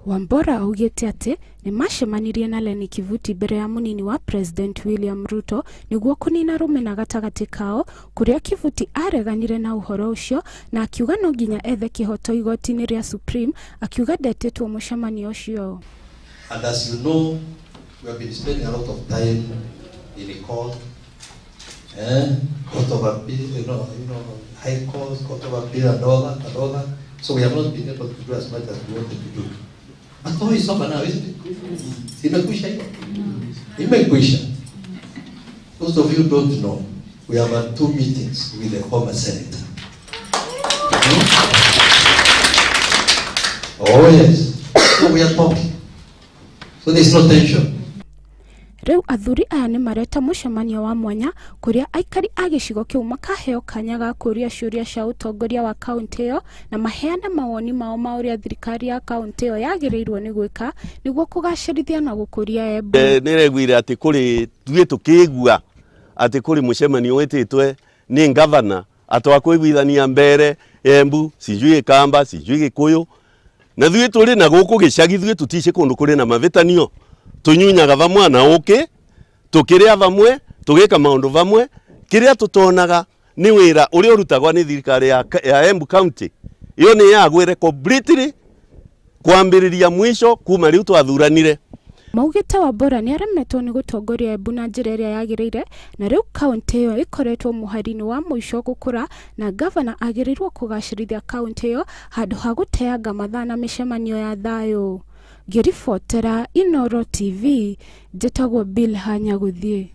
Wambora augite ati ni macemanirie na Lenny Kivuti mbere ya munini wa President William Ruto niguo kunina rumena gatagati kao kuria Kivuti areganire na uhoro ucio na akiuga no nginya ethe kihoto igoti-ini ria Supreme akiuga ndetetwo mucemanio ucio. And as you know, we have been spending a lot of time in the court, court of appeal, high court, court of appeal, and all that. So we have not been able to do as much as we wanted to do. But all is over now, isn't it? Imekwisha. Most of you don't know, we have had 2 meetings with the former senator. Oh yes, so we are talking. So there is no tension. Reu athuri aya ni mareta mucemanio wa mwanya kuria aikari a gicigo kiu makaheo kanya ga kuria ciuria cia utongoria wa kaunti iyo na maheana mawoni mao ma uria thirikari ya kaunti iyo yagirirwo ni gwika niguo kugacirithia na gukuria Embu. Nireguire ati kuri thue tukigua ati kuri mucemanio wetitwe ni governor atwa kwiguithania mbere Embu sijui Kamba sijui Gikuyu na thue turi na guku gicagi thue tutice kundu kuri na mavitanio tunyunyaga vamwe na uke tukiria vamwe tugika maundu vamwe kiria tutonaga ni wira uri urutagwa ni thirikari ya Embu County iyo ni yagwire completely kwambiriria mwisho kuma riu twathuranire. Maugite Wambora ni aremetwo ni gutongoria Embu na njira iria yagirire na riu kaunti iyo ikoretwo muharini wa mwisho gukura na governor agirirwo kugacirithia kaunti iyo handu ha guteanga mathaa na micemanio ya thayo. Ngiribotera Inooro TV, njĩtagwo Bill Hanyaguthie.